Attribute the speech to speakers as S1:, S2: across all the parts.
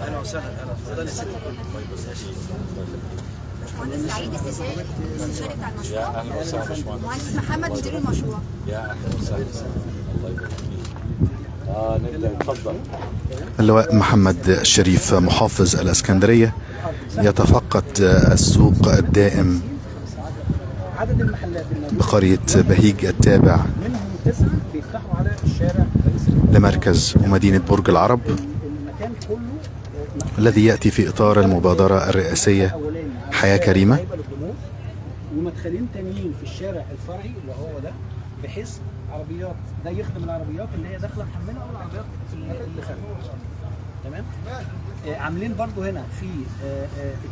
S1: اهلا وسهلا. اتفضلي يا ستي.
S2: مهندس سعيد استشاري بتاع المشروع.
S3: يا اهلا وسهلا باشمهندس.
S2: مهندس محمد مدير المشروع.
S3: يا اهلا وسهلا. الله يبارك فيك. نبدا، اتفضل.
S4: اللواء محمد الشريف محافظ الإسكندرية يتفقد السوق الدائم
S1: عدد المحلات
S4: بقرية بهيج التابع
S1: منهم 9 بيفتحوا على الشارع
S4: لمركز ومدينة برج العرب،
S1: المكان كله
S4: الذي يأتي في إطار المبادرة الرئاسية حياة كريمة.
S1: ومدخلين تانيين في الشارع الفرعي اللي هو ده، بحيث عربيات ده يخدم العربيات اللي هي داخله محمله او العربيات اللي خارجه. تمام. عاملين برضو هنا في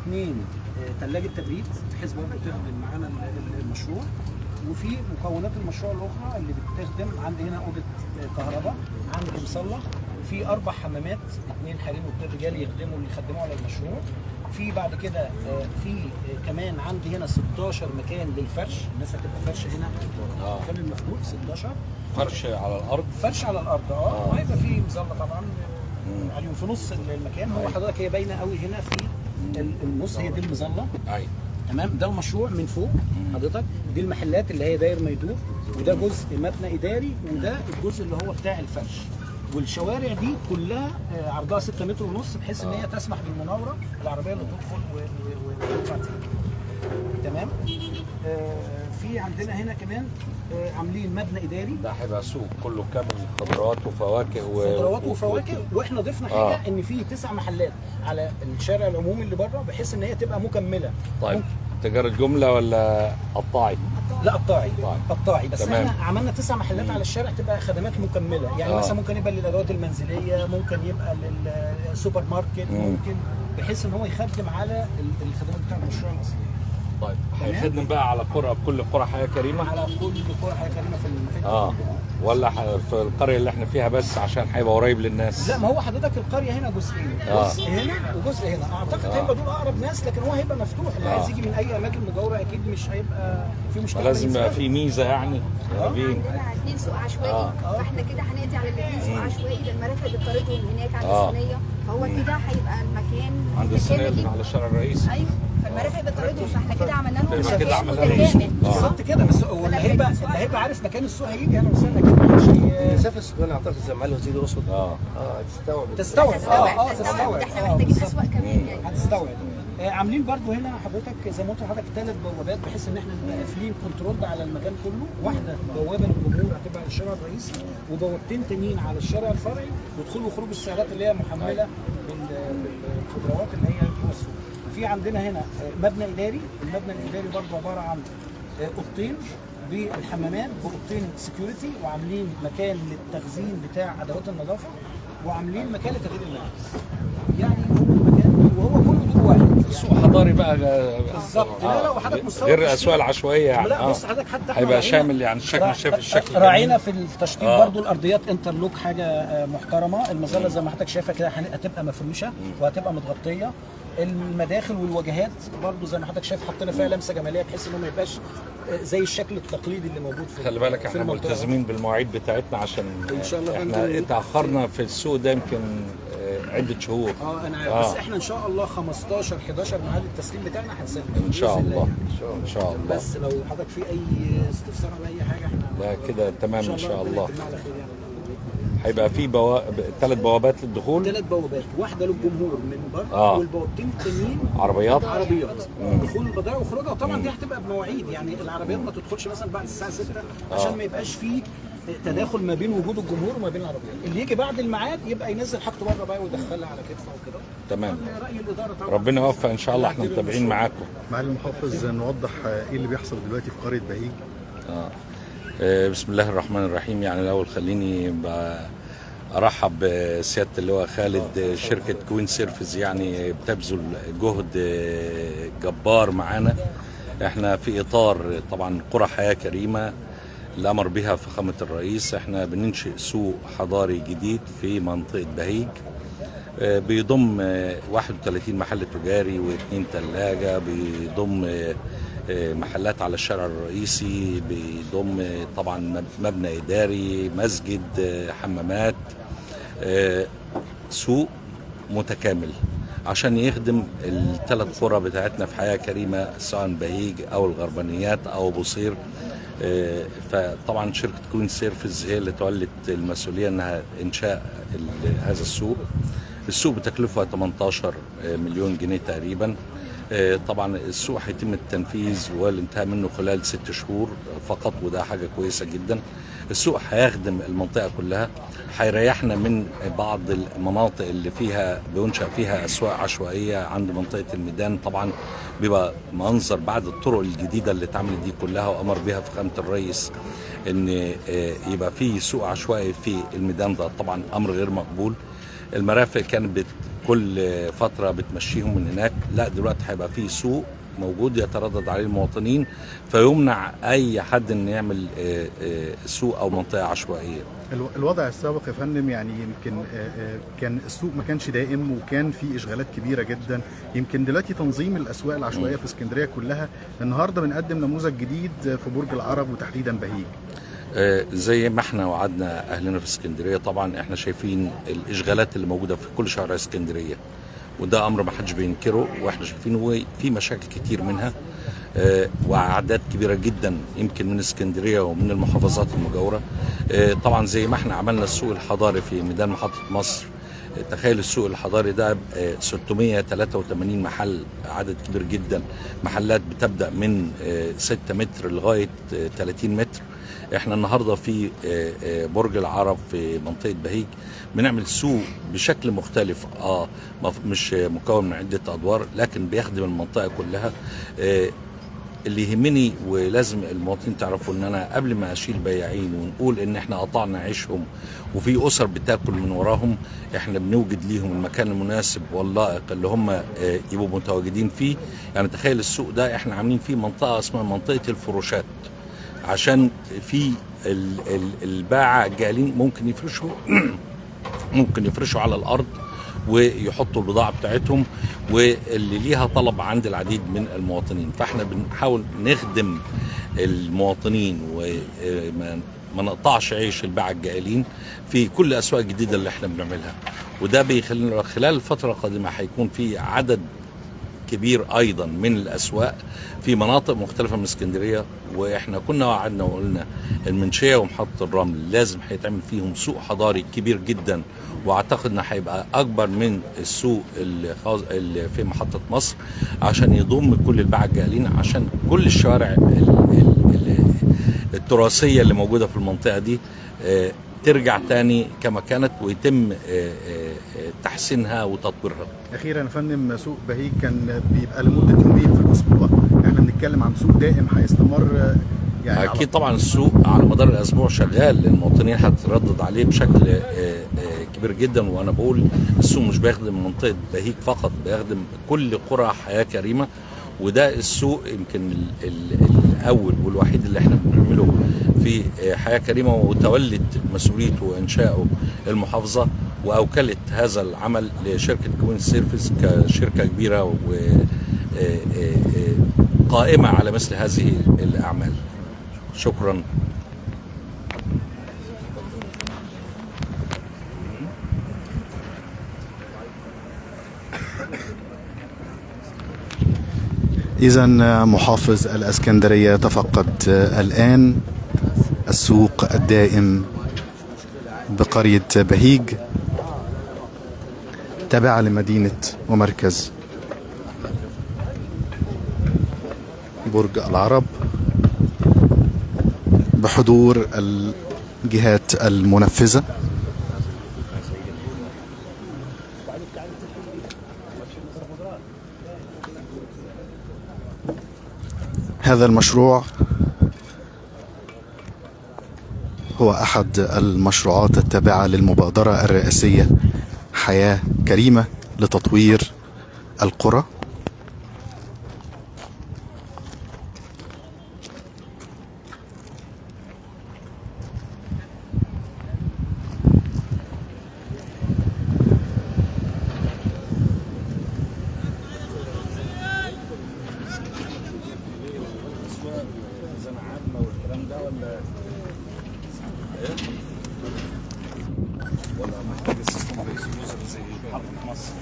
S1: 2 ثلاجه تبريد بحيث برضو تخدم معانا المشروع. وفي مكونات المشروع الاخرى اللي بتخدم، عندي هنا اوضه كهرباء، عندي مصلح، في 4 حمامات، 2 حريم و2 رجال يخدموا على المشروع. في بعد كده في كمان عندي هنا 16 مكان للفرش، الناس هتبقى فرش هنا المكان المفتوح 16
S3: فرش على الارض.
S1: فرش على الارض وهيبقى في مظله طبعا عليهم في نص المكان. هو حضرتك هي باينه قوي هنا في النص، هي دي المظله.
S3: ايوه
S1: تمام. ده المشروع من فوق حضرتك، دي المحلات اللي هي داير ما يدور، وده جزء مبنى اداري، وده الجزء اللي هو بتاع الفرش. والشوارع دي كلها عرضها 6 متر ونص، بحيث ان هي تسمح بالمناوره العربيه اللي تدخل وتدفع تاني. تمام. في عندنا هنا كمان عاملين مبنى اداري،
S3: ده هيبقى سوق كله كامل خضروات وفواكه
S1: خضروات وفواكه. واحنا ضفنا حاجه ان في 9 محلات على الشارع العمومي اللي بره، بحيث ان هي تبقى مكمله.
S3: طيب تجارة جملة ولا قطاعي؟
S1: لا قطاعي بس.
S3: تمام.
S1: احنا عملنا 9 محلات على الشارع تبقى خدمات مكمله، يعني مثلا ممكن يبقى للادوات المنزليه، ممكن يبقى للسوبر ماركت، ممكن بحيث ان هو يخدم على الخدمات بتاع المشروع الاصليه.
S3: طيب هيخدم بقى على كل قرى حياة كريمة؟
S1: على كل قرى حياة كريمة في المحيط.
S3: ولا في القرية اللي احنا فيها بس عشان هيبقى قريب للناس؟
S1: لا، ما هو حضرتك القرية هنا جزئين، جزء هنا وجزء هنا. اعتقد هيبقى دول اقرب ناس، لكن هو هيبقى مفتوح، اللي عايز يجي من اي اماكن مجاوره اكيد مش هيبقى في مشكله.
S3: لازم يبقى في ميزة يعني.
S2: عندنا 2 سوق عشوائي، فاحنا كده هنقضي على ال2 سوق عشوائي، ده المرافق بتطاردهم هناك عند الصينيه، فهو كده هيبقى المكان
S3: عند الصينيه على الشارع الرئيسي.
S2: ايوه، فالمرافق بتطاردهم، فاحنا كده عملنا لهم
S3: كده
S2: مكان متكامل.
S1: بالظبط كده. بس هو اللي هيبقى عارف مكان السوق هيجي انا وسهلا كده. ماشي.
S5: مسافه السكان اعتقد زي ما قال الوزير يقصد
S1: تستوعب.
S2: احنا محتاجين اسواق كمان يعني.
S1: هتستوعب. عاملين برضو هنا حضرتك زي ما قلت لحضرتك 3 بوابات، بحيث ان احنا نبقى قافلين كنترول على المكان كله. واحده بوابه للجمهور هتبقى على الشارع الرئيسي، وبوابتين تانيين على الشارع الفرعي، ودخول وخروج السيارات اللي هي محمله بالخضروات اللي هي جوه السوق. في عندنا هنا مبنى اداري، المبنى الاداري برضو عباره عن اوضتين بالحمامات واوضتين سكيورتي، وعاملين مكان للتخزين بتاع ادوات النظافه، وعاملين مكان لتغيير الملابس. يعني مكان وهو كله دور واحد.
S3: سوق حضاري بقى
S1: بالظبط. لا وحضرتك مستوى
S3: غير الاسواق العشوائيه يعني.
S1: لا بص حضرتك حتى
S3: هيبقى شامل يعني الشكل، شايف الشكل.
S1: راعينا في التشطيب برضو الارضيات انترلوك، حاجه محترمه. المظله زي ما حضرتك شايفها كده هتبقى مفروشه وهتبقى متغطيه. المداخل والواجهات برضو زي ما حضرتك شايف حطينا فيها لمسه جماليه، بحيث انه ما يبقاش زي الشكل التقليدي اللي موجود في.
S3: خلي بالك احنا ملتزمين بالمواعيد بتاعتنا، عشان
S1: ان شاء الله
S3: احنا اتاخرنا في السوق ده يمكن عده شهور.
S1: انا عارف. بس احنا ان شاء الله 15 11 ميعاد التسليم بتاعنا هنسلم
S3: ان شاء الله. ان شاء الله.
S1: بس لو حضرتك في اي استفسار على اي حاجه احنا
S3: لا كده تمام ان شاء الله.
S1: على خير يعني.
S3: هيبقى في 3 بوابات للدخول.
S1: 3 بوابات، واحده للجمهور من بره، والبوابتين التانيين
S3: عربيات
S1: دخول البضائع وخروجها. وطبعا دي هتبقى بمواعيد، يعني العربيات ما تدخلش مثلا بعد الساعه 6 عشان ما يبقاش فيه تداخل ما بين وجود الجمهور وما بين العربيات. اللي يجي بعد الميعاد يبقى ينزل حاجته بره بقى ويدخلها على كتفه وكده.
S3: تمام.
S1: راي الاداره طبعا.
S3: ربنا يوفق ان شاء الله. احنا متابعين معاكم.
S4: معالي المحافظ، نوضح ايه اللي بيحصل دلوقتي في قرية بهيج.
S3: بسم الله الرحمن الرحيم. يعني الاول خليني ارحب بسياده اللواء خالد. شركه كوين سيرفيس يعني بتبذل جهد جبار معانا. احنا في اطار طبعا قرى حياه كريمه اللي امر بها فخامه الرئيس. احنا بننشئ سوق حضاري جديد في منطقه بهيج، بيضم 31 محل تجاري و2 ثلاجه، بيضم محلات على الشارع الرئيسي، بيضم طبعا مبنى اداري، مسجد، حمامات. سوق متكامل عشان يخدم الثلاث قرى بتاعتنا في حياة كريمة، سواء بهيج أو الغربانيات أو بوصير. فطبعا شركة كوين سيرفيس هي اللي تولت المسؤولية انها انشاء هذا السوق. السوق بتكلفة 18 مليون جنيه تقريبا. طبعا السوق هيتم التنفيذ والانتهاء منه خلال 6 شهور فقط، وده حاجة كويسة جدا. السوق هيخدم المنطقة كلها، هيريحنا من بعض المناطق اللي فيها بينشأ فيها أسواق عشوائية. عند منطقة الميدان طبعا بيبقى منظر بعد الطرق الجديدة اللي اتعملت دي كلها وأمر بها فخامة الرئيس إن يبقى في سوق عشوائي في الميدان، ده طبعا أمر غير مقبول. المرافق كانت كل فترة بتمشيهم من هناك، لا دلوقتي هيبقى في سوق موجود يتردد عليه المواطنين، فيمنع اي حد ان يعمل سوق او منطقه عشوائيه.
S4: الوضع السابق يا فندم يعني يمكن كان السوق ما كانش دائم وكان في اشغالات كبيره جدا. يمكن دلوقتي تنظيم الاسواق العشوائيه في اسكندريه كلها، النهارده بنقدم نموذج جديد في برج العرب وتحديدا بهيج.
S3: زي ما احنا وعدنا اهلنا في اسكندريه، طبعا احنا شايفين الاشغالات اللي موجوده في كل شوارع اسكندريه، وده امر ما حدش بينكره، واحنا شايفينه في مشاكل كتير منها واعداد كبيره جدا يمكن من اسكندريه ومن المحافظات المجاوره. طبعا زي ما احنا عملنا السوق الحضاري في ميدان محطه مصر، تخيل السوق الحضاري ده 683 محل، عدد كبير جدا، محلات بتبدا من 6 متر لغايه 30 متر. احنا النهارده في برج العرب في منطقه بهيج بنعمل سوق بشكل مختلف، مش مكون من عده ادوار، لكن بيخدم المنطقه كلها. اللي يهمني ولازم المواطنين تعرفوا ان انا قبل ما اشيل بياعين ونقول ان احنا قطعنا عيشهم وفي اسر بتاكل من وراهم، احنا بنوجد ليهم المكان المناسب واللائق اللي هم يبقوا متواجدين فيه. يعني تخيل السوق ده احنا عاملين فيه منطقه اسمها منطقه الفروشات، عشان في الباعة الجاهلين ممكن يفرشوا على الارض ويحطوا البضاعة بتاعتهم، واللي ليها طلب عند العديد من المواطنين. فاحنا بنحاول نخدم المواطنين وما نقطعش عيش الباعة الجاهلين في كل الاسواق الجديدة اللي احنا بنعملها. وده بيخلينا خلال الفترة القادمة هيكون في عدد كبير ايضا من الاسواق في مناطق مختلفه من اسكندريه. واحنا كنا وعدنا وقلنا المنشيه ومحطه الرمل لازم هيتعمل فيهم سوق حضاري كبير جدا، واعتقد انه هيبقى اكبر من السوق اللي في محطه مصر عشان يضم كل الباعة الجاهلين، عشان كل الشوارع التراثيه اللي موجوده في المنطقه دي ترجع تاني كما كانت ويتم تحسينها وتطويرها.
S4: اخيرا يا فندم، سوق بهيج كان بيبقى لمده يومين في الاسبوع، احنا بنتكلم عن سوق دائم هيستمر يعني
S3: اكيد طبعا السوق على مدار الاسبوع شغال، المواطنين هتتردد عليه بشكل كبير جدا. وانا بقول السوق مش بيخدم منطقه بهيج فقط، بيخدم كل قرى حياه كريمه. وده السوق يمكن الاول والوحيد اللي احنا بنعمله في حياه كريمه، وتولت مسؤوليته وانشائه المحافظه، واوكلت هذا العمل لشركه كوين سيرفيس كشركه كبيره وقائمه على مثل هذه الاعمال. شكرا.
S4: إذن محافظ الإسكندرية تفقد الآن السوق الدائم بقرية بهيج تابعة لمدينة ومركز برج العرب بحضور الجهات المنفذة. هذا المشروع هو أحد المشروعات التابعة للمبادرة الرئاسية حياة كريمة لتطوير القرى.
S3: ولا محتاج اكسبوزر زي محطه مصر